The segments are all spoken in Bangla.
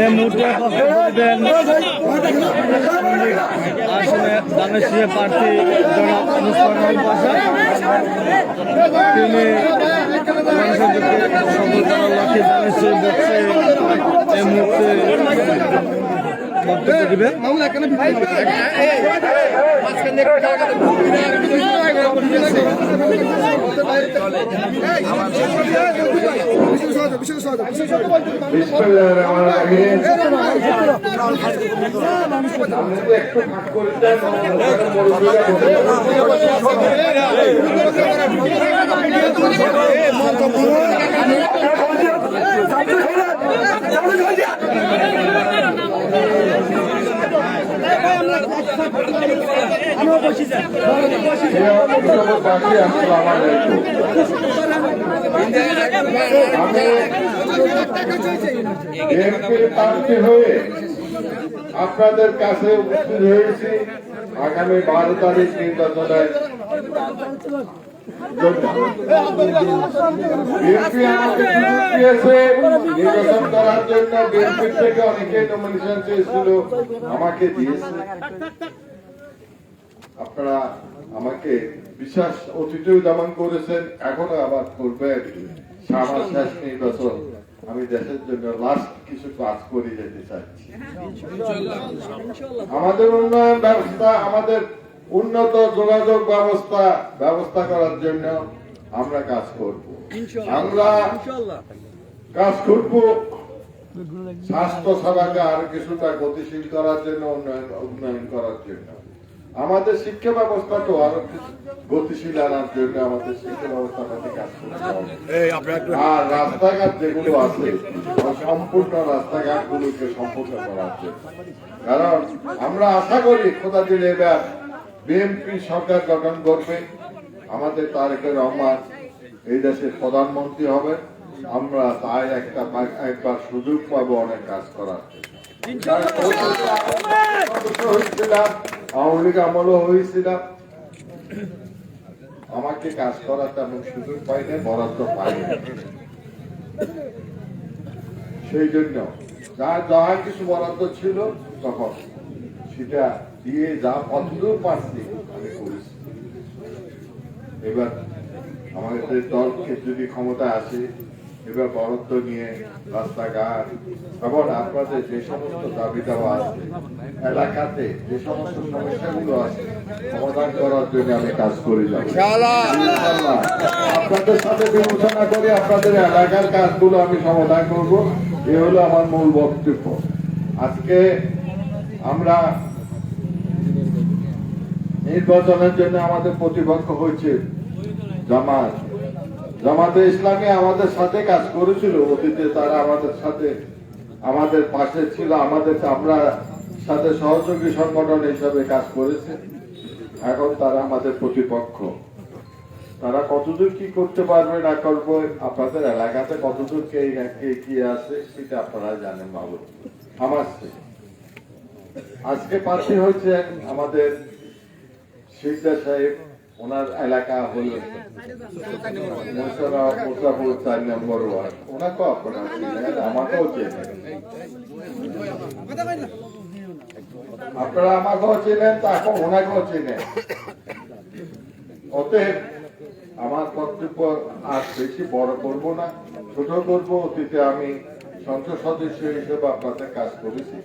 এই মুহূর্তে আসলে দামেশিয়া প্রার্থী জনাব মুস্তাফিজুর পাশা তিনি মানুষের দিকে সফল করার লক্ষ্যে দামেশিয়া বসছে এই মুহূর্তে বক্তব্য দিবেন। আপনাদের কাছে উপস্থিত হয়েছি আগামী 12 তারিখ নির্বাচনে বিএনপি আমাকে সুযোগ দিয়েছে নির্বাচন করার জন্য। বিএনপি থেকে অনেকে নমিনেশন চেয়েছিল, আমাকে দিয়েছে। আপনারা আমাকে বিশ্বাস অতীতেও যেমন করেছেন, এখনো আবার করবেন। আমার শেষ নির্বাচন, আমি দেশের জন্য লাস্ট কিছু কাজ করে যেতে চাচ্ছি। আমাদের উন্নয়ন ব্যবস্থা, আমাদের উন্নত যোগাযোগ ব্যবস্থা করার জন্য আমরা কাজ করব। আমরা কাজ করব স্বাস্থ্য সেবাকে আরো কিছুটা গতিশীল করার জন্য, উন্নয়ন করার জন্য। আমাদের শিক্ষা ব্যবস্থাকে আরো গতিশীল আনার জন্য আমাদের শিক্ষা ব্যবস্থাটাকে কাজ করতে হবে। আর রাস্তাঘাট যেগুলো আছে সম্পূর্ণ রাস্তাঘাট গুলোকে সম্পূর্ণ করার জন্য। কারণ আমরা আশা করি খোদা দিলে এবার বিএনপি সরকার গঠন করবে, আমাদের তারেক রহমান এই দেশের প্রধানমন্ত্রী হবে। আমরা তাই একবার সুযোগ পাবো অনেক কাজ করার হয়েছিলাম, আওয়ামী লীগ আমলও হয়েছিলাম। আমাকে কাজ করার তেমন সুযোগ পাইনি, বরাদ্দ পাইনি। সেই জন্য যা কিছু বরাদ্দ ছিল তখন সেটা দিয়ে যা কতদূর পারছি আমি করেছি। এবার আমাদের দলকে যদি ক্ষমতা আসে, এবার বরাদ্দ নিয়ে রাস্তাঘাট এবং আপনাদের যে সমস্ত দাবি দেওয়া আছে, এলাকাতে যে সমস্ত সমস্যাগুলো আছে সমাধান করার জন্য আমি কাজ করে যাব। আপনাদের সাথে বিবেচনা করে আপনাদের এলাকার কাজগুলো আমি সমাধান করব। এ হলো আমার মূল বক্তব্য। আজকে আমরা নির্বাচনের জন্য আমাদের প্রতিপক্ষ হয়েছে জামাতে ইসলামী। আমাদের সাথে কাজ করেছিল অতীতে, তারা আমাদের পাশে ছিল, আমরা সাথে সহযোগী সংগঠন হিসাবে কাজ করেছে। এখন তারা আমাদের প্রতিপক্ষ। তারা কতদূর কি করতে পারবে না করবো, আপনাদের এলাকাতে কতদূর কে কি আছে সেটা আপনারা জানেন ভালো আমার থেকে। আজকে প্রার্থী হয়েছে আমাদের শিকদার সাহেব, ওনার এলাকা হল মুসাফর 4 নম্বর ওয়ার্ড। ওনাকেও আপনারা আমাকেও চেনেন, আপনারা আমাকেও চেনেন, তাকে ওনাকেও চেনেন। অতএব আমার কর্তব্য আর বেশি বড় করব না, ছোট করব। অতীতে আমি সংসদ সদস্য হিসেবে আপনাদের কাজ করেছি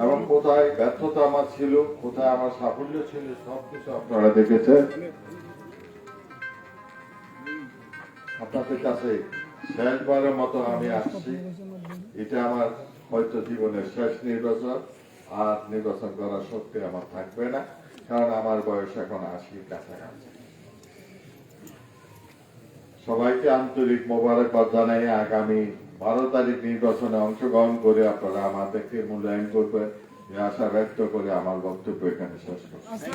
এবং কোথায় ব্যর্থতা আমার ছিল, কোথায় আমার সাফল্য ছিল, সবকিছু আপনারা দেখেছেন। আপনাদের কাছে শেষবারের মতো আমি আসছি। এটা আমার হয়তো জীবনের শেষ নির্বাচন, আর নির্বাচন করার শক্তি আমার থাকবে না, কারণ আমার বয়স এখন 80 কাছাকাছি। সবাইকে আন্তরিক মোবারকবাদ জানাই। আগামী 12 তারিখ নির্বাচনে অংশগ্রহণ করে আপনারা আমাদেরকে মূল্যায়ন করবেন, আশা ব্যক্ত করে আমার বক্তব্য এখানে শেষ করছি।